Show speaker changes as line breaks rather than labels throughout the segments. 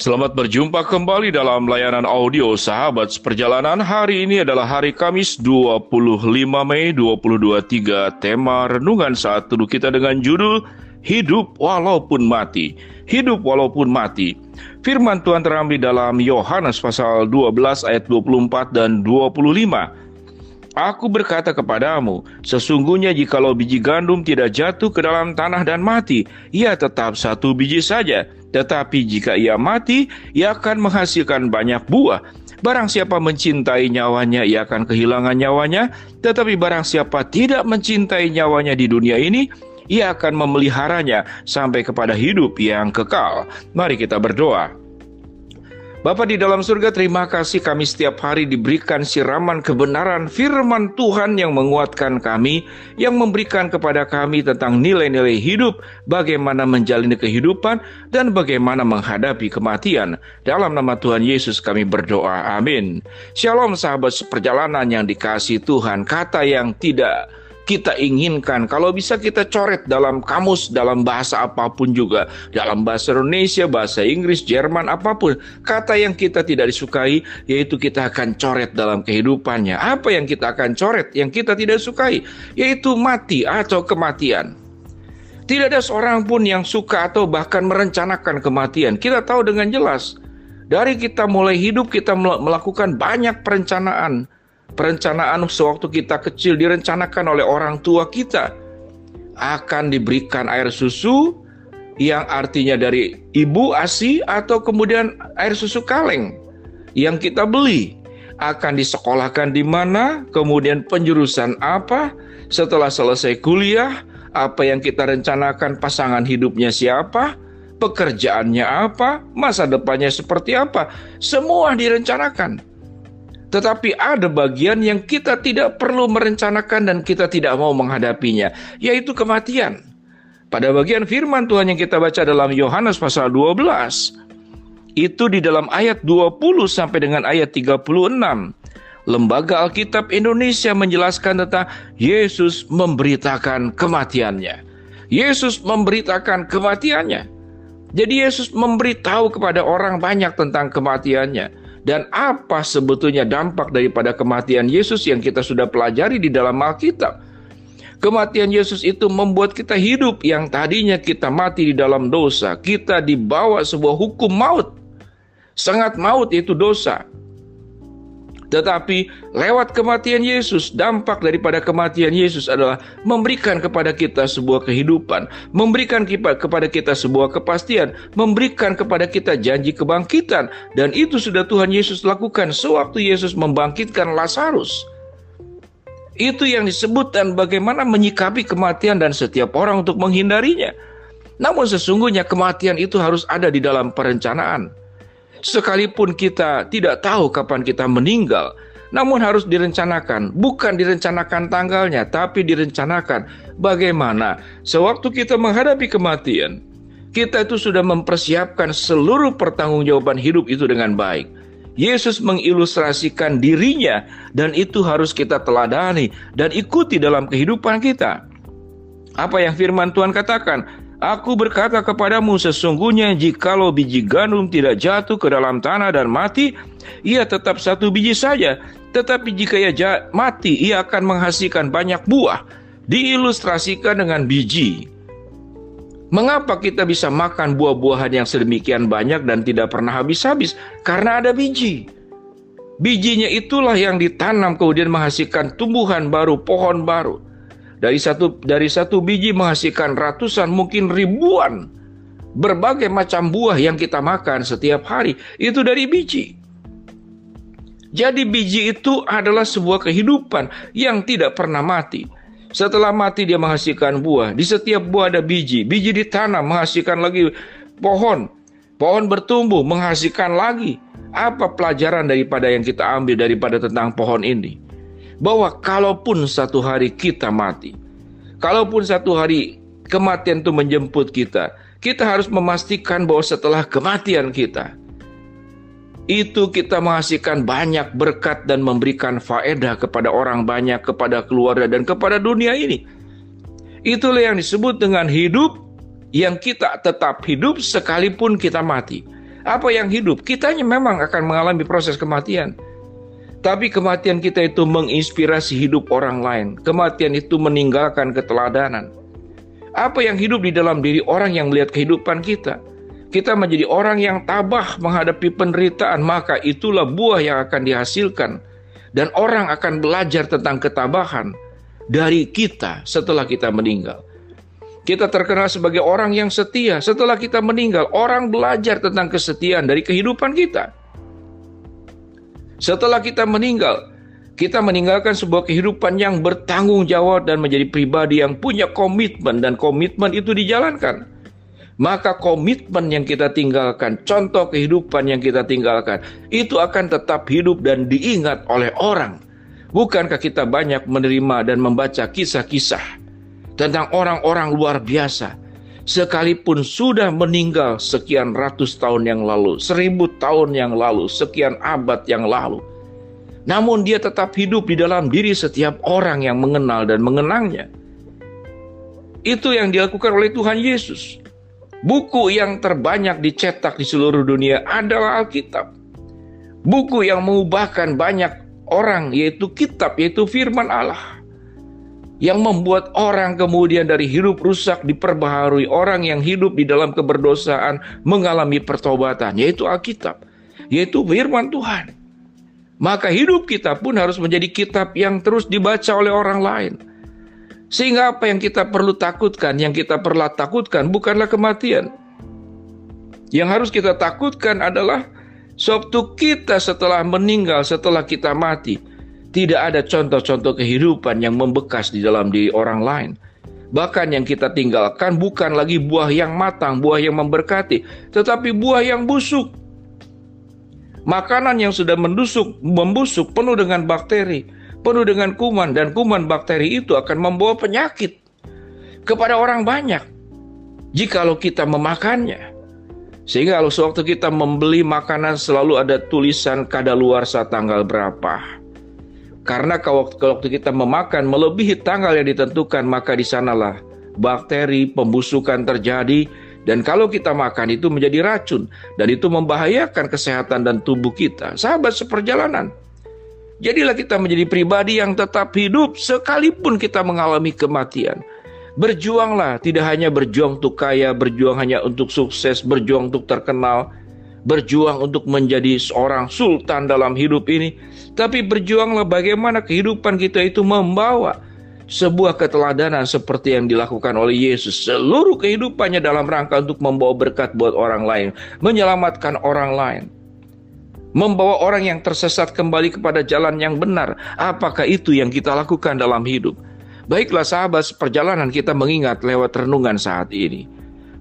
Selamat berjumpa kembali dalam layanan audio Sahabat Seperjalanan. Hari ini adalah hari Kamis 25 Mei 2023. Tema renungan saat teduh kita dengan judul Hidup Walaupun Mati. Hidup walaupun mati. Firman Tuhan terambil dalam Yohanes pasal 12 ayat 24 dan 25. Aku berkata kepadamu, sesungguhnya jikalau biji gandum tidak jatuh ke dalam tanah dan mati, ia tetap satu biji saja. Tetapi jika ia mati, ia akan menghasilkan banyak buah. Barang siapa mencintai nyawanya, ia akan kehilangan nyawanya. Tetapi barang siapa tidak mencintai nyawanya di dunia ini, ia akan memeliharanya sampai kepada hidup yang kekal. Mari kita berdoa. Bapa di dalam surga, terima kasih kami setiap hari diberikan siraman kebenaran firman Tuhan yang menguatkan kami, yang memberikan kepada kami tentang nilai-nilai hidup, bagaimana menjalani kehidupan, dan bagaimana menghadapi kematian. Dalam nama Tuhan Yesus kami berdoa, amin. Shalom sahabat seperjalanan yang dikasihi Tuhan. Kata yang tidak kita inginkan, kalau bisa kita coret dalam kamus, dalam bahasa apapun juga, dalam bahasa Indonesia, bahasa Inggris, Jerman, apapun, kata yang kita tidak disukai, yaitu kita akan coret dalam kehidupannya. Apa yang kita akan coret, yang kita tidak sukai, yaitu mati atau kematian. Tidak ada seorang pun yang suka atau bahkan merencanakan kematian. Kita tahu dengan jelas, dari kita mulai hidup, kita melakukan banyak perencanaan. Perencanaan sewaktu kita kecil direncanakan oleh orang tua kita. Akan diberikan air susu yang artinya dari ibu ASI atau kemudian air susu kaleng yang kita beli. Akan disekolahkan di mana, kemudian penjurusan apa, setelah selesai kuliah, apa yang kita rencanakan, pasangan hidupnya siapa, pekerjaannya apa, masa depannya seperti apa, semua direncanakan. Tetapi ada bagian yang kita tidak perlu merencanakan dan kita tidak mau menghadapinya, yaitu kematian. Pada bagian firman Tuhan yang kita baca dalam Yohanes pasal 12, itu di dalam ayat 20 sampai dengan ayat 36. Lembaga Alkitab Indonesia menjelaskan tentang Yesus memberitakan kematiannya. Yesus memberitakan kematiannya. Jadi Yesus memberitahu kepada orang banyak tentang kematiannya. Dan apa sebetulnya dampak daripada kematian Yesus yang kita sudah pelajari di dalam Alkitab. Kematian Yesus itu membuat kita hidup yang tadinya kita mati di dalam dosa. Kita dibawa sebuah hukum maut. Sangat maut itu dosa. Tetapi lewat kematian Yesus, dampak daripada kematian Yesus adalah memberikan kepada kita sebuah kehidupan, memberikan kepada kita sebuah kepastian, memberikan kepada kita janji kebangkitan. Dan itu sudah Tuhan Yesus lakukan sewaktu Yesus membangkitkan Lazarus. Itu yang disebut dan bagaimana menyikapi kematian dan setiap orang untuk menghindarinya. Namun sesungguhnya kematian itu harus ada di dalam perencanaan. Sekalipun kita tidak tahu kapan kita meninggal, namun harus direncanakan. Bukan direncanakan tanggalnya, tapi direncanakan bagaimana sewaktu kita menghadapi kematian, kita itu sudah mempersiapkan seluruh pertanggungjawaban hidup itu dengan baik. Yesus mengilustrasikan dirinya dan itu harus kita teladani dan ikuti dalam kehidupan kita. Apa yang firman Tuhan katakan? Aku berkata kepadamu, sesungguhnya jikalau biji gandum tidak jatuh ke dalam tanah dan mati, ia tetap satu biji saja. Tetapi jika ia mati, ia akan menghasilkan banyak buah. Diilustrasikan dengan biji. Mengapa kita bisa makan buah-buahan yang sedemikian banyak dan tidak pernah habis-habis? Karena ada biji. Bijinya itulah yang ditanam kemudian menghasilkan tumbuhan baru, pohon baru. Dari satu biji menghasilkan ratusan, mungkin ribuan berbagai macam buah yang kita makan setiap hari. Itu dari biji. Jadi biji itu adalah sebuah kehidupan yang tidak pernah mati. Setelah mati dia menghasilkan buah. Di setiap buah ada biji. Biji ditanam menghasilkan lagi pohon. Pohon bertumbuh menghasilkan lagi. Apa pelajaran daripada yang kita ambil daripada tentang pohon ini? Bahwa kalaupun satu hari kita mati, kalaupun satu hari kematian itu menjemput kita, kita harus memastikan bahwa setelah kematian kita, itu kita menghasilkan banyak berkat dan memberikan faedah kepada orang banyak, kepada keluarga dan kepada dunia ini. Itulah yang disebut dengan hidup yang kita tetap hidup sekalipun kita mati. Apa yang hidup? Kitanya memang akan mengalami proses kematian. Tapi kematian kita itu menginspirasi hidup orang lain. Kematian itu meninggalkan keteladanan. Apa yang hidup di dalam diri orang yang melihat kehidupan kita? Kita menjadi orang yang tabah menghadapi penderitaan, maka itulah buah yang akan dihasilkan. Dan orang akan belajar tentang ketabahan dari kita setelah kita meninggal. Kita terkenal sebagai orang yang setia. Setelah kita meninggal, orang belajar tentang kesetiaan dari kehidupan kita. Setelah kita meninggal, kita meninggalkan sebuah kehidupan yang bertanggung jawab dan menjadi pribadi yang punya komitmen, dan komitmen itu dijalankan. Maka komitmen yang kita tinggalkan, contoh kehidupan yang kita tinggalkan, itu akan tetap hidup dan diingat oleh orang. Bukankah kita banyak menerima dan membaca kisah-kisah tentang orang-orang luar biasa, sekalipun sudah meninggal sekian ratus tahun yang lalu, 1000 tahun yang lalu, sekian abad yang lalu, namun dia tetap hidup di dalam diri setiap orang yang mengenal dan mengenangnya. Itu yang dilakukan oleh Tuhan Yesus. Buku yang terbanyak dicetak di seluruh dunia adalah Alkitab. Buku yang mengubahkan banyak orang, yaitu kitab, yaitu firman Allah, yang membuat orang kemudian dari hidup rusak diperbaharui. Orang yang hidup di dalam keberdosaan mengalami pertobatan, yaitu Alkitab, yaitu firman Tuhan. Maka hidup kita pun harus menjadi kitab yang terus dibaca oleh orang lain. Sehingga apa yang kita perlu takutkan, yang kita perlu takutkan bukanlah kematian. Yang harus kita takutkan adalah sewaktu kita setelah meninggal, setelah kita mati, tidak ada contoh-contoh kehidupan yang membekas di dalam diri orang lain. Bahkan yang kita tinggalkan bukan lagi buah yang matang, buah yang memberkati, tetapi buah yang busuk. Makanan yang sudah membusuk, penuh dengan bakteri, penuh dengan kuman, dan kuman bakteri itu akan membawa penyakit kepada orang banyak jikalau kita memakannya. Sehingga kalau sewaktu kita membeli makanan selalu ada tulisan kadaluarsa tanggal berapa. Karena kalau waktu kita memakan melebihi tanggal yang ditentukan, maka di sanalah bakteri pembusukan terjadi. Dan kalau kita makan itu menjadi racun, dan itu membahayakan kesehatan dan tubuh kita. Sahabat seperjalanan, jadilah kita menjadi pribadi yang tetap hidup sekalipun kita mengalami kematian. Berjuanglah, tidak hanya berjuang untuk kaya, berjuang hanya untuk sukses, berjuang untuk terkenal, berjuang untuk menjadi seorang sultan dalam hidup ini. Tapi berjuanglah bagaimana kehidupan kita itu membawa sebuah keteladanan seperti yang dilakukan oleh Yesus. Seluruh kehidupannya dalam rangka untuk membawa berkat buat orang lain, menyelamatkan orang lain, membawa orang yang tersesat kembali kepada jalan yang benar. Apakah itu yang kita lakukan dalam hidup? Baiklah sahabat seperjalanan, kita mengingat lewat renungan saat ini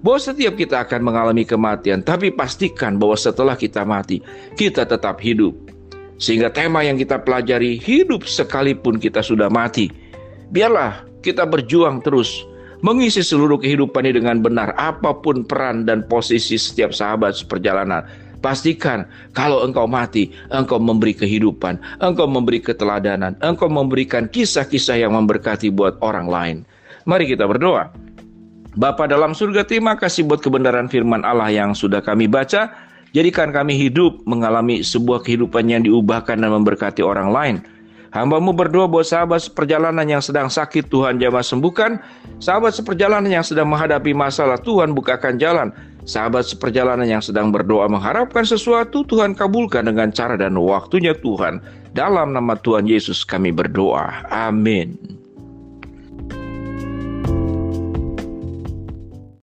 bahwa setiap kita akan mengalami kematian, tapi pastikan bahwa setelah kita mati, kita tetap hidup. Sehingga tema yang kita pelajari, hidup sekalipun kita sudah mati. Biarlah kita berjuang terus, mengisi seluruh kehidupan ini dengan benar, apapun peran dan posisi setiap sahabat seperjalanan. Pastikan kalau engkau mati, engkau memberi kehidupan, engkau memberi keteladanan, engkau memberikan kisah-kisah yang memberkati buat orang lain. Mari kita berdoa. Bapa dalam surga, terima kasih buat kebenaran firman Allah yang sudah kami baca. Jadikan kami hidup mengalami sebuah kehidupan yang diubahkan dan memberkati orang lain. Hamba-Mu berdoa buat sahabat seperjalanan yang sedang sakit, Tuhan jamah sembuhkan. Sahabat seperjalanan yang sedang menghadapi masalah, Tuhan bukakan jalan. Sahabat seperjalanan yang sedang berdoa mengharapkan sesuatu, Tuhan kabulkan dengan cara dan waktunya Tuhan. Dalam nama Tuhan Yesus kami berdoa. Amin.